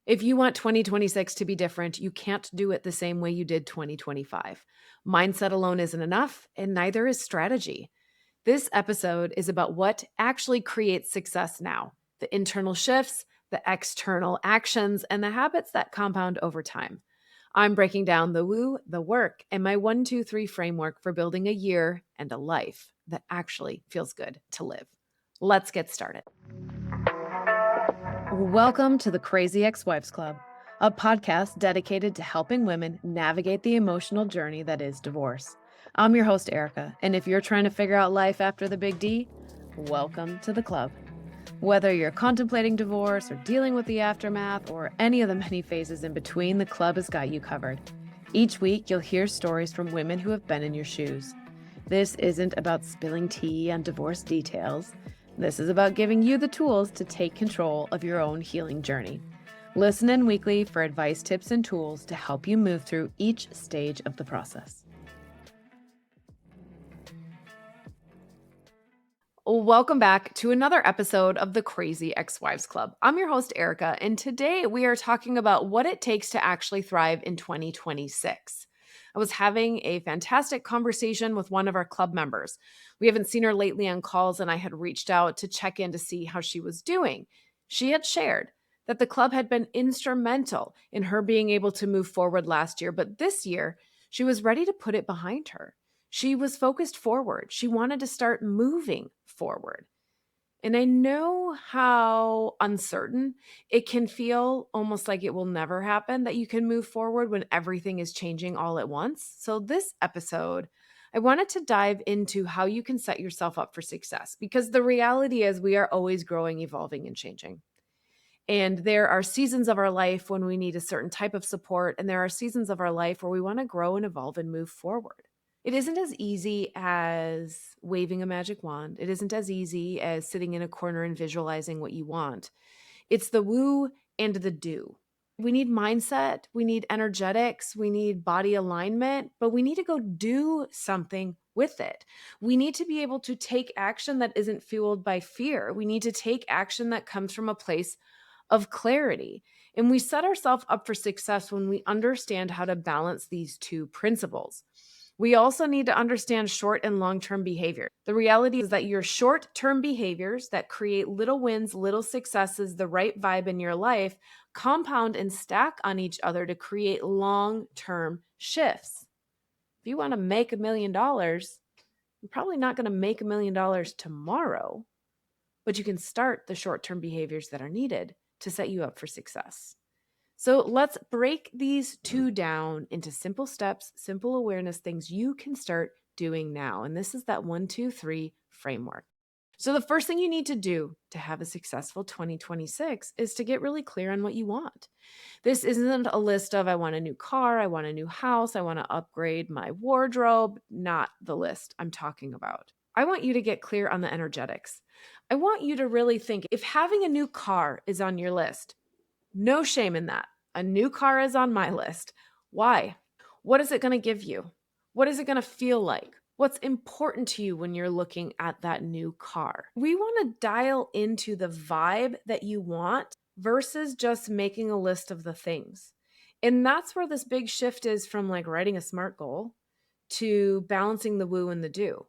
If you want 2026 to be different, you can't do it the same way you did 2025. Mindset alone isn't enough, and neither is strategy. This episode is about what actually creates success now, the internal shifts, the external actions, and the habits that compound over time. I'm breaking down the woo, the work, and my 1, 2, 3 framework for building a year and a life that actually feels good to live. Let's get started. Welcome to the Crazy Ex-Wives Club, a podcast dedicated to helping women navigate the emotional journey that is divorce. I'm your host, Erica, and if you're trying to figure out life after the big D, welcome to the club. Whether you're contemplating divorce or dealing with the aftermath or any of the many phases in between, the club has got you covered. Each week, you'll hear stories from women who have been in your shoes. This isn't about spilling tea on divorce details. This is about giving you the tools to take control of your own healing journey. Listen in weekly for advice, tips, and tools to help you move through each stage of the process. Welcome back to another episode of the Crazy Ex-Wives Club. I'm your host, Erica, and today we are talking about what it takes to actually thrive in 2026. I was having a fantastic conversation with one of our club members. We haven't seen her lately on calls, and I had reached out to check in to see how she was doing. She had shared that the club had been instrumental in her being able to move forward last year, but this year she was ready to put it behind her. She was focused forward. She wanted to start moving forward. And I know how uncertain it can feel, almost like it will never happen, that you can move forward when everything is changing all at once. So, this episode, I wanted to dive into how you can set yourself up for success because the reality is we are always growing, evolving, and changing. And there are seasons of our life when we need a certain type of support, and there are seasons of our life where we want to grow and evolve and move forward. It isn't as easy as waving a magic wand. It isn't as easy as sitting in a corner and visualizing what you want. It's the woo and the do. We need mindset, we need energetics, we need body alignment, but we need to go do something with it. We need to be able to take action that isn't fueled by fear. We need to take action that comes from a place of clarity. And we set ourselves up for success when we understand how to balance these two principles. We also need to understand short and long-term behavior. The reality is that your short-term behaviors that create little wins, little successes, the right vibe in your life compound and stack on each other to create long-term shifts. If you want to make $1 million, you're probably not going to make $1 million tomorrow, but you can start the short-term behaviors that are needed to set you up for success. So let's break these two down into simple steps, simple awareness things you can start doing now. And this is that 1, 2, 3 framework. So the first thing you need to do to have a successful 2026 is to get really clear on what you want. This isn't a list of I want a new car, I want a new house, I want to upgrade my wardrobe, not the list I'm talking about. I want you to get clear on the energetics. I want you to really think if having a new car is on your list, no shame in that. A new car is on my list. Why? What is it going to give you? What is it going to feel like? What's important to you when you're looking at that new car? We want to dial into the vibe that you want versus just making a list of the things. And that's where this big shift is from like writing a SMART goal to balancing the woo and the do.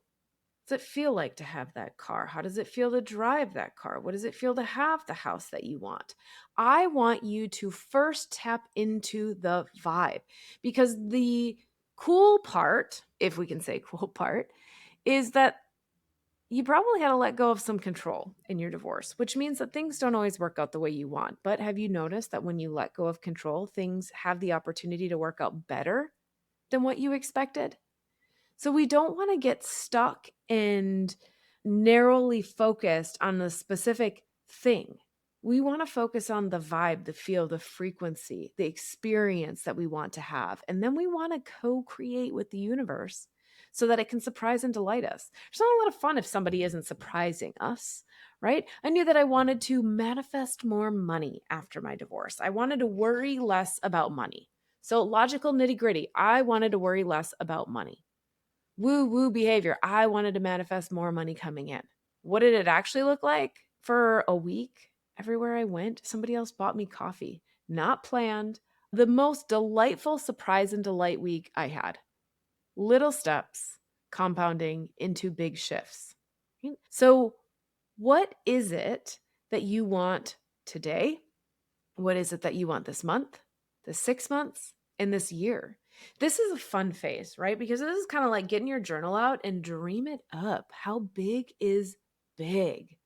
Does it feel like to have that car? How does it feel to drive that car? What does it feel to have the house that you want? I want you to first tap into the vibe because the cool part, if we can say cool part, is that you probably had to let go of some control in your divorce, which means that things don't always work out the way you want. But have you noticed that when you let go of control, things have the opportunity to work out better than what you expected? So we don't want to get stuck and narrowly focused on the specific thing. We want to focus on the vibe, the feel, the frequency, the experience that we want to have. And then we want to co-create with the universe so that it can surprise and delight us. It's not a lot of fun if somebody isn't surprising us, right? I knew that I wanted to manifest more money after my divorce. I wanted to worry less about money. So logical nitty gritty, I wanted to worry less about money. Woo behavior. I wanted to manifest more money coming in. What did it actually look like? For a week, everywhere I went, somebody else bought me coffee. not planned, the most delightful surprise and delight week I had. Little steps compounding into big shifts. Right? So, what is it that you want today? What is it that you want this month, this 6 months, and this year? This is a fun phase, right? Because this is kind of like getting your journal out and dream it up. How big is big?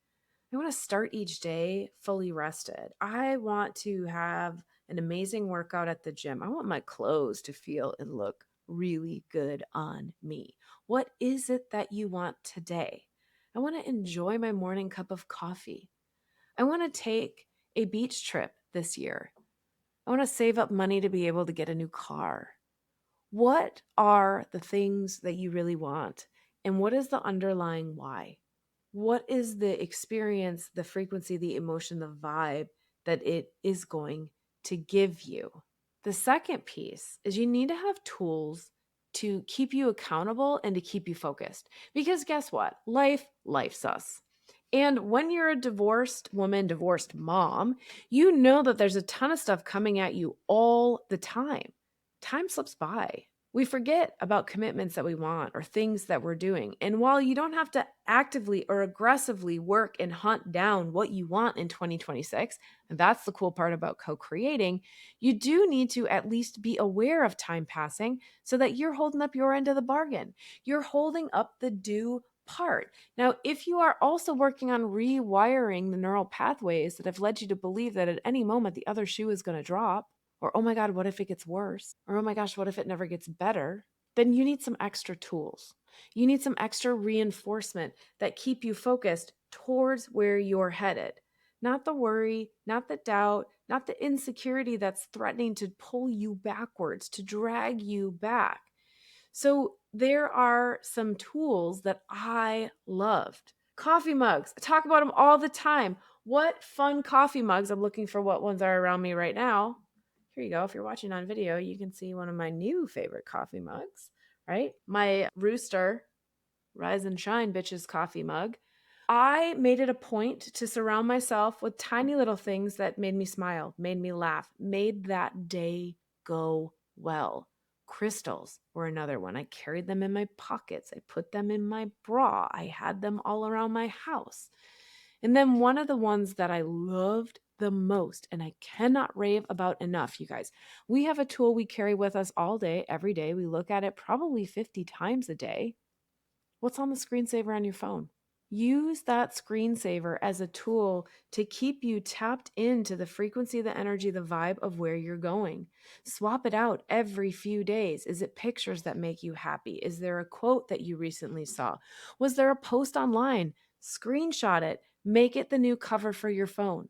I want to start each day fully rested. I want to have an amazing workout at the gym. I want my clothes to feel and look really good on me. What is it that you want today? I want to enjoy my morning cup of coffee. I want to take a beach trip this year. I want to save up money to be able to get a new car. What are the things that you really want? And what is the underlying why? What is the experience, the frequency, the emotion, the vibe that it is going to give you? The second piece is you need to have tools to keep you accountable and to keep you focused. Because guess what? Life's us. And when you're a divorced woman, divorced mom, you know that there's a ton of stuff coming at you all the time. Time slips by. We forget about commitments that we want or things that we're doing. And while you don't have to actively or aggressively work and hunt down what you want in 2026, and that's the cool part about co creating, you do need to at least be aware of time passing so that you're holding up your end of the bargain. You're holding up the due part. Now, if you are also working on rewiring the neural pathways that have led you to believe that at any moment the other shoe is going to drop, or oh my God, what if it gets worse? Or oh my gosh, what if it never gets better? Then you need some extra tools. You need some extra reinforcement that keep you focused towards where you're headed. Not the worry, not the doubt, not the insecurity that's threatening to pull you backwards, to drag you back. So there are some tools that I loved. Coffee mugs. I talk about them all the time. What fun coffee mugs. I'm looking for what ones are around me right now. Here you go. If you're watching on video, you can see one of my new favorite coffee mugs, right? My Rooster Rise and Shine Bitches coffee mug. I made it a point to surround myself with tiny little things that made me smile, made me laugh, made that day go well. Crystals were another one. I carried them in my pockets. I put them in my bra. I had them all around my house. And then one of the ones that I loved the most, and I cannot rave about enough, you guys, we have a tool we carry with us all day, every day. We look at it probably 50 times a day. What's on the screensaver on your phone? Use that screensaver as a tool to keep you tapped into the frequency, the energy, the vibe of where you're going. Swap it out every few days. Is it pictures that make you happy? Is there a quote that you recently saw? Was there a post online? Screenshot it. Make it the new cover for your phone.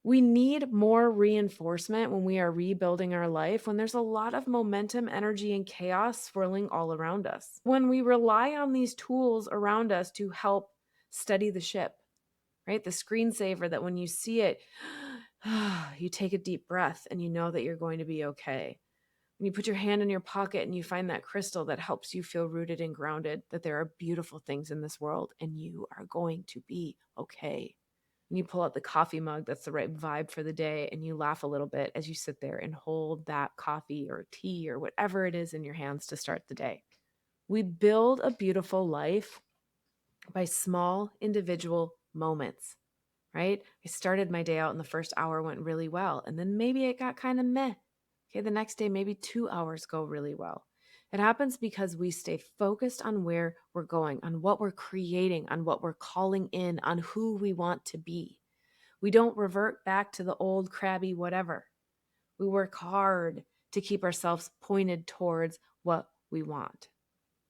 We need more reinforcement when we are rebuilding our life, when there's a lot of momentum, energy, and chaos swirling all around us. When we rely on these tools around us to help steady the ship, right? The screensaver that when you see it, you take a deep breath and you know that you're going to be okay. When you put your hand in your pocket and you find that crystal that helps you feel rooted and grounded, that there are beautiful things in this world and you are going to be okay. And you pull out the coffee mug that's the right vibe for the day and you laugh a little bit as you sit there and hold that coffee or tea or whatever it is in your hands to start the day. We build a beautiful life by small individual moments, right? I started my day out and the first hour went really well. And then maybe it got kind of meh. Okay, the next day, maybe 2 hours go really well. It happens because we stay focused on where we're going, on what we're creating, on what we're calling in, on who we want to be. We don't revert back to the old crabby whatever. We work hard to keep ourselves pointed towards what we want.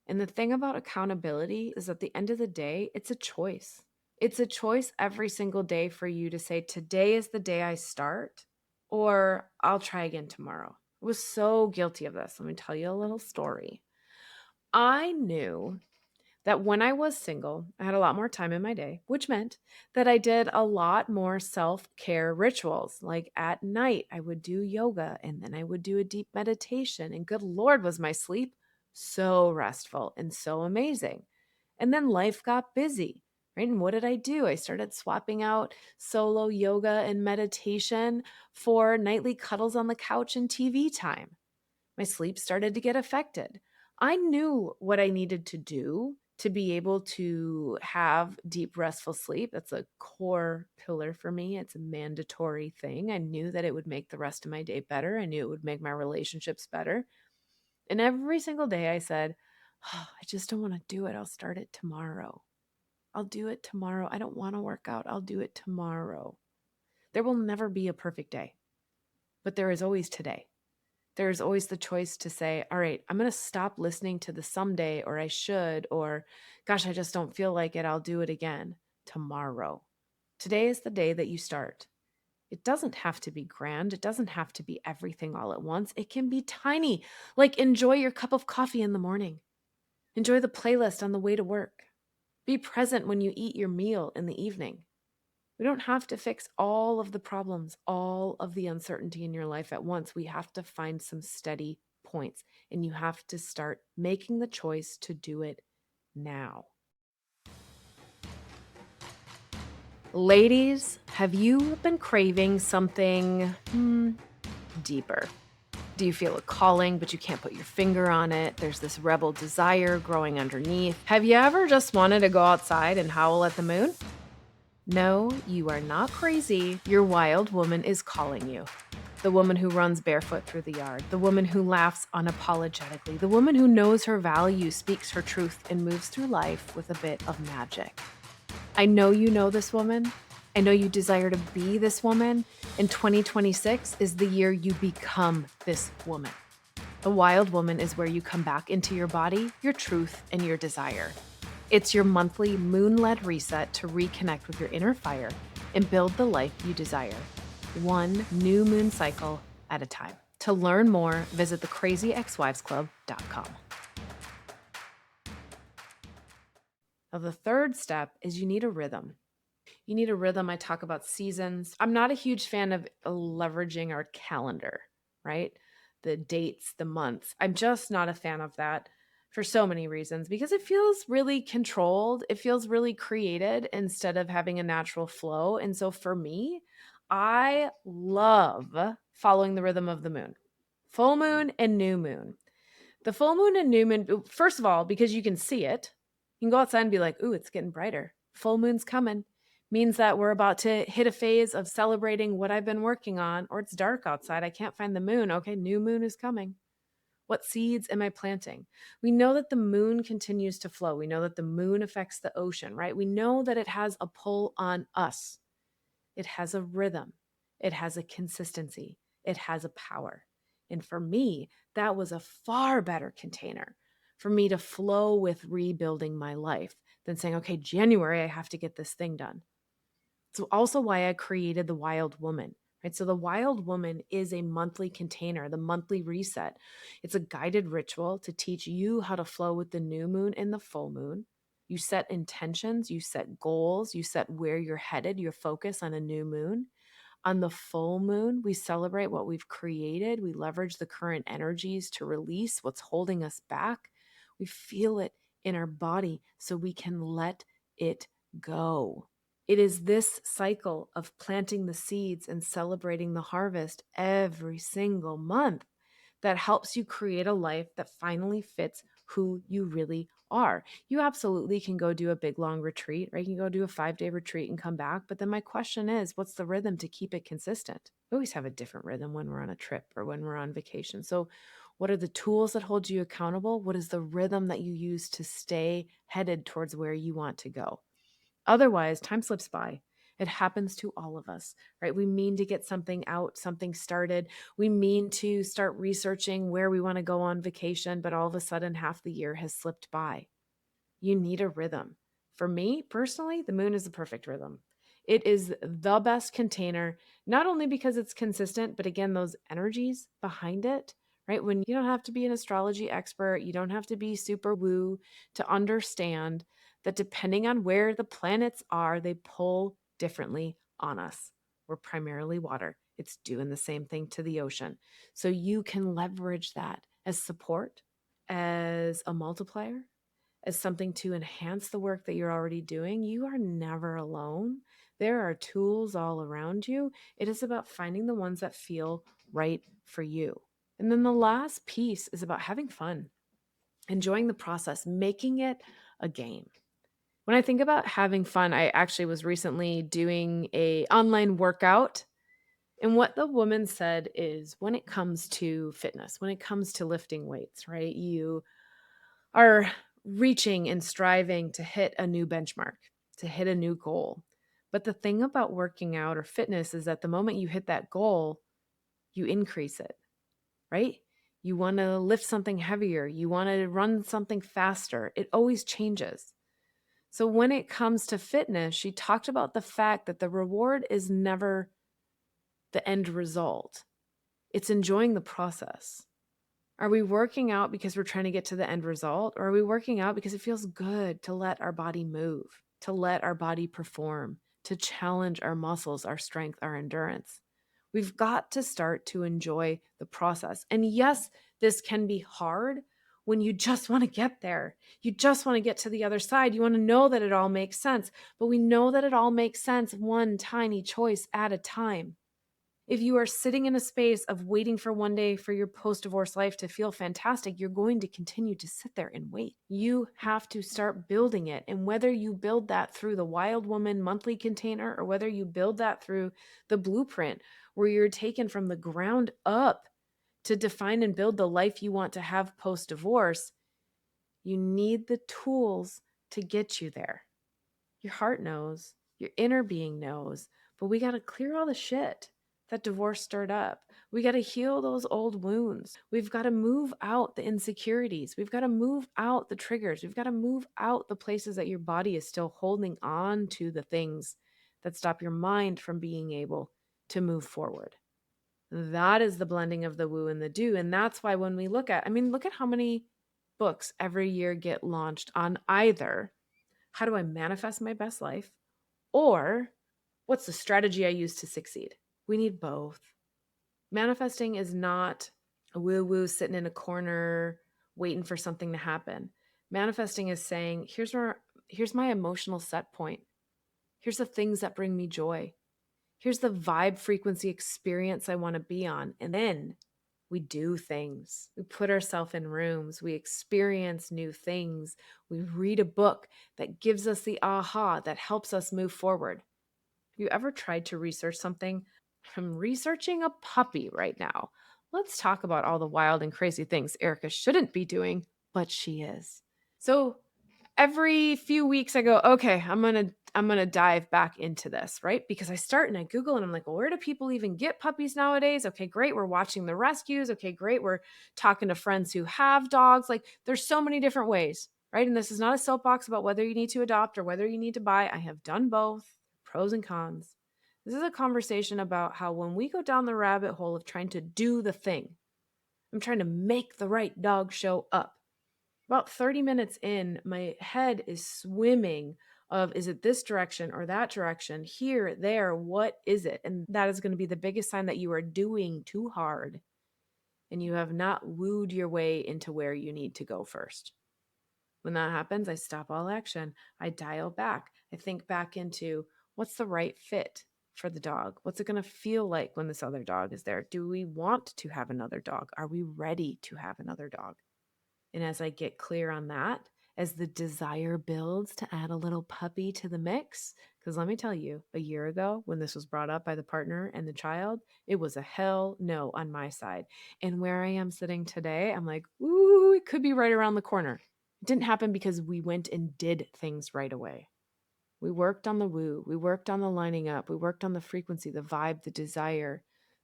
And the thing about accountability is at the end of the day, it's a choice. It's a choice every single day for you to say, today is the day I start, or I'll try again tomorrow. I was so guilty of this. Let me tell you a little story. I knew that when I was single, I had a lot more time in my day, which meant that I did a lot more self-care rituals. Like at night, I would do yoga and then I would do a deep meditation. And good Lord, was my sleep so restful and so amazing. And then life got busy, right? And what did I do? I started swapping out solo yoga and meditation for nightly cuddles on the couch and TV time. My sleep started to get affected. I knew what I needed to do to be able to have deep, restful sleep. That's a core pillar for me. It's a mandatory thing. I knew that it would make the rest of my day better. I knew it would make my relationships better. And every single day I said, "Oh, I just don't want to do it. I'll start it tomorrow. I'll do it tomorrow. I don't want to work out. I'll do it tomorrow." There will never be a perfect day, but there is always today. There's always the choice to say, all right, I'm going to stop listening to the someday, or I should, or gosh, I just don't feel like it. I'll do it again tomorrow. Today is the day that you start. It doesn't have to be grand. It doesn't have to be everything all at once. It can be tiny. Like enjoy your cup of coffee in the morning. Enjoy the playlist on the way to work. Be present when you eat your meal in the evening. We don't have to fix all of the problems, all of the uncertainty in your life at once. We have to find some steady points, and you have to start making the choice to do it now. Ladies, have you been craving something deeper? Do you feel a calling, but you can't put your finger on it? There's this rebel desire growing underneath. Have you ever just wanted to go outside and howl at the moon? No, you are not crazy. Your wild woman is calling you. The woman who runs barefoot through the yard, the woman who laughs unapologetically, the woman who knows her value, speaks her truth, and moves through life with a bit of magic. I know this woman. I know you desire to be this woman. And 2026 is the year you become this woman. The wild woman is where you come back into your body, your truth, and your desire. It's your monthly moon-led reset to reconnect with your inner fire and build the life you desire, one new moon cycle at a time. To learn more, visit thecrazyexwivesclub.com. Now, the third step is you need a rhythm. You need a rhythm. I talk about seasons. I'm not a huge fan of leveraging our calendar, right? The dates, the months. I'm just not a fan of that for so many reasons because it feels really controlled. It feels really created instead of having a natural flow. And so for me, I love following the rhythm of the moon, full moon and new moon. The full moon and new moon, first of all, because you can see it, you can go outside and be like, ooh, it's getting brighter. Full moon's coming. Means that we're about to hit a phase of celebrating what I've been working on, or it's dark outside. I can't find the moon. Okay, new moon is coming. What seeds am I planting? We know that the moon continues to flow. We know that the moon affects the ocean, right? We know that it has a pull on us. It has a rhythm. It has a consistency. It has a power. And for me, that was a far better container for me to flow with rebuilding my life than saying, okay, January, I have to get this thing done. It's also why I created the Wild Woman, right? So the Wild Woman is a monthly container, the monthly reset. It's a guided ritual to teach you how to flow with the new moon and the full moon. You set intentions, you set goals, you set where you're headed, your focus on a new moon. On the full moon, we celebrate what we've created. We leverage the current energies to release what's holding us back. We feel it in our body so we can let it go. It is this cycle of planting the seeds and celebrating the harvest every single month that helps you create a life that finally fits who you really are. You absolutely can go do a big long retreat, right? You can go do a 5-day retreat and come back. But then my question is, what's the rhythm to keep it consistent? We always have a different rhythm when we're on a trip or when we're on vacation. So, what are the tools that hold you accountable? What is the rhythm that you use to stay headed towards where you want to go? Otherwise, time slips by. It happens to all of us, right? We mean to get something out, something started. We mean to start researching where we want to go on vacation, but all of a sudden, half the year has slipped by. You need a rhythm. For me personally, the moon is the perfect rhythm. It is the best container, not only because it's consistent, but again, those energies behind it, right? When you don't have to be an astrology expert, you don't have to be super woo to understand that depending on where the planets are, they pull differently on us. We're primarily water. It's doing the same thing to the ocean. So you can leverage that as support, as a multiplier, as something to enhance the work that you're already doing, you are never alone. There are tools all around you. It is about finding the ones that feel right for you. And then the last piece is about having fun, enjoying the process, making it a game. When I think about having fun, I actually was recently doing a online workout, and what the woman said is when it comes to fitness, when it comes to lifting weights, right? You are reaching and striving to hit a new benchmark, to hit a new goal. But the thing about working out or fitness is that the moment you hit that goal, you increase it, right? You want to lift something heavier, you want to run something faster. It always changes. So when it comes to fitness, she talked about the fact that the reward is never the end result. It's enjoying the process. Are we working out because we're trying to get to the end result? Or are we working out because it feels good to let our body move, to let our body perform, to challenge our muscles, our strength, our endurance? We've got to start to enjoy the process. And yes, this can be hard when you just want to get there. You just want to get to the other side. You want to know that it all makes sense. But we know that it all makes sense one tiny choice at a time. If you are sitting in a space of waiting for one day for your post divorce life to feel fantastic, you're going to continue to sit there and wait. You have to start building it. And whether you build that through the Wild Woman monthly container or whether you build that through the blueprint where you're taken from the ground up to define and build the life you want to have post divorce, you need the tools to get you there. Your heart knows, your inner being knows, but we got to clear all the shit that divorce stirred up. We got to heal those old wounds. We've got to move out the insecurities. We've got to move out the triggers. We've got to move out the places that your body is still holding on to the things that stop your mind from being able to move forward. That is the blending of the woo and the do. And that's why when we look at, look at how many books every year get launched on either how do I manifest my best life? Or what's the strategy I use to succeed? We need both. Manifesting is not a woo woo sitting in a corner waiting for something to happen. Manifesting is saying, here's my emotional set point. Here's the things that bring me joy. Here's the vibe frequency experience I want to be on. And then we do things. We put ourselves in rooms. We experience new things. We read a book that gives us the aha that helps us move forward. Have you ever tried to research something? I'm researching a puppy right now. Let's talk about all the wild and crazy things Erica shouldn't be doing, but she is. So every few weeks I go, okay, I'm gonna dive back into this, right? Because I start and I Google and I'm like, well, where do people even get puppies nowadays? Okay, great. We're watching the rescues. Okay, great. We're talking to friends who have dogs. Like there's so many different ways, right? And this is not a soapbox about whether you need to adopt or whether you need to buy. I have done both, pros and cons. This is a conversation about how when we go down the rabbit hole of trying to do the thing, I'm trying to make the right dog show up. About 30 minutes in, my head is swimming of is it this direction or that direction, here, there, what is it? And that is going to be the biggest sign that you are doing too hard and you have not wooed your way into where you need to go first. When that happens, I stop all action. I dial back. I think back into what's the right fit for the dog? What's it going to feel like when this other dog is there? Do we want to have another dog? Are we ready to have another dog? And as I get clear on that, as the desire builds to add a little puppy to the mix, because let me tell you, a year ago when this was brought up by the partner and the child, it was a hell no on my side. And where I am sitting today, I'm like, ooh, it could be right around the corner. It didn't happen because we went and did things right away. We worked on the woo, we worked on the lining up, we worked on the frequency, the vibe, the desire,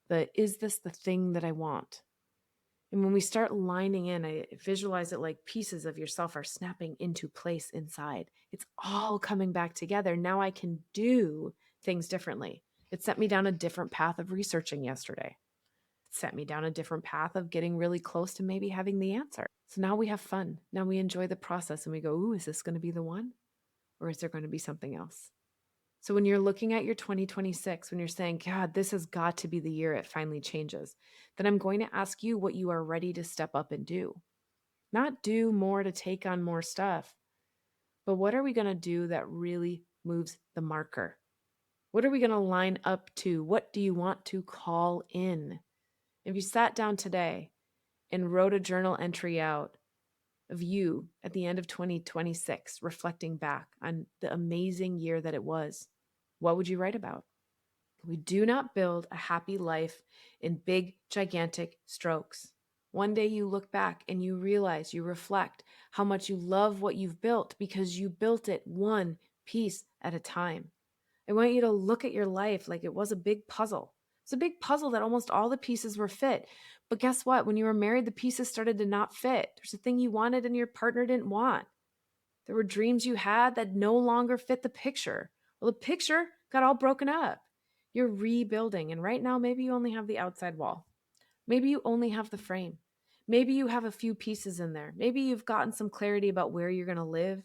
the is this the thing that I want? And when we start lining in, I visualize it like pieces of yourself are snapping into place inside. It's all coming back together. Now I can do things differently. It set me down a different path of researching yesterday. It set me down a different path of getting really close to maybe having the answer. So now we have fun. Now we enjoy the process and we go, ooh, is this going to be the one? Or is there going to be something else? So when you're looking at your 2026, when you're saying, God, this has got to be the year it finally changes, then I'm going to ask you what you are ready to step up and do. Not do more to take on more stuff, But what are we going to do that really moves the marker? What are we going to line up to? What do you want to call in? If you sat down today and wrote a journal entry out of you at the end of 2026, reflecting back on the amazing year that it was, what would you write about? We do not build a happy life in big, gigantic strokes. One day you look back and you realize, you reflect how much you love what you've built because you built it one piece at a time. I want you to look at your life like it was a big puzzle. It's a big puzzle that almost all the pieces were fit. But guess what? When you were married, the pieces started to not fit. There's a thing you wanted and your partner didn't want. There were dreams you had that no longer fit the picture. Well, the picture got all broken up. You're rebuilding. And right now, maybe you only have the outside wall. Maybe you only have the frame. Maybe you have a few pieces in there. Maybe you've gotten some clarity about where you're going to live,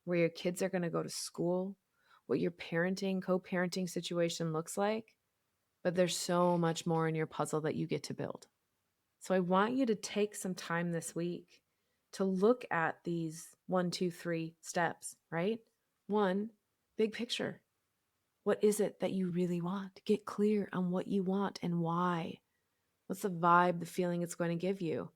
where your kids are going to go to school, what your parenting, co-parenting situation looks like. But there's so much more in your puzzle that you get to build. So I want you to take some time this week to look at these 1, 2, 3 steps, right? 1, big picture. What is it that you really want? Get clear on what you want and why. What's the vibe, the feeling it's going to give you?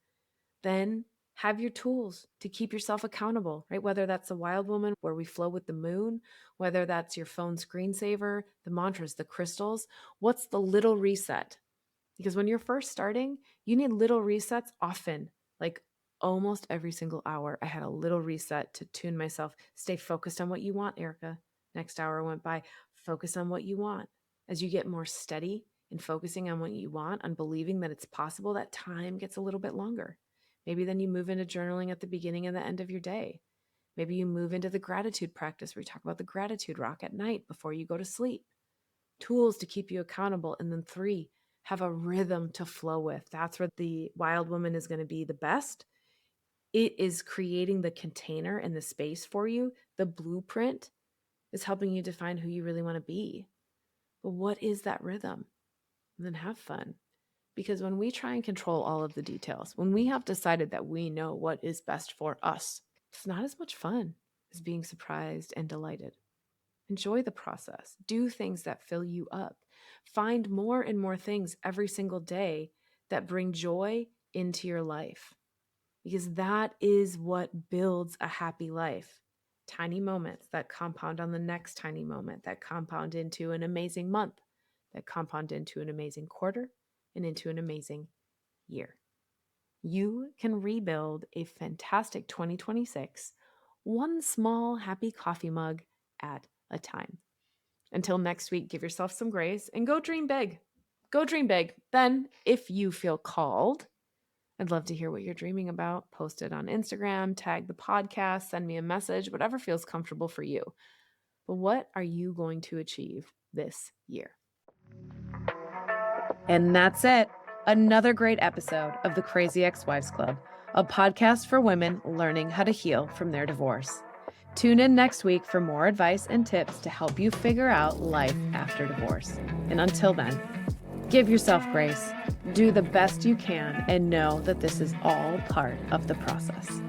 Then have your tools to keep yourself accountable, right? Whether that's a wild woman where we flow with the moon, whether that's your phone screensaver, the mantras, the crystals. What's the little reset? Because when you're first starting, you need little resets often, like almost every single hour. I had a little reset to tune myself. Stay focused on what you want, Erica. Next hour went by. Focus on what you want. As you get more steady in focusing on what you want, on believing that it's possible, that time gets a little bit longer. Maybe then you move into journaling at the beginning and the end of your day. Maybe you move into the gratitude practice where you talk about the gratitude rock at night before you go to sleep. Tools to keep you accountable. And then 3, have a rhythm to flow with. That's where the wild woman is going to be the best. It is creating the container and the space for you. The blueprint is helping you define who you really want to be. But what is that rhythm? And then have fun. Because when we try and control all of the details, when we have decided that we know what is best for us, it's not as much fun as being surprised and delighted. Enjoy the process. Do things that fill you up. Find more and more things every single day that bring joy into your life. Because that is what builds a happy life. Tiny moments that compound on the next tiny moment, that compound into an amazing month, that compound into an amazing quarter, and into an amazing year. You can rebuild a fantastic 2026, one small happy coffee mug at a time. Until next week, give yourself some grace and go dream big. Go dream big. Then, if you feel called, I'd love to hear what you're dreaming about. Post it on Instagram, tag the podcast, send me a message, whatever feels comfortable for you. But what are you going to achieve this year? And that's it. Another great episode of the Crazy Ex-Wives Club, a podcast for women learning how to heal from their divorce. Tune in next week for more advice and tips to help you figure out life after divorce. And until then, give yourself grace, do the best you can, and know that this is all part of the process.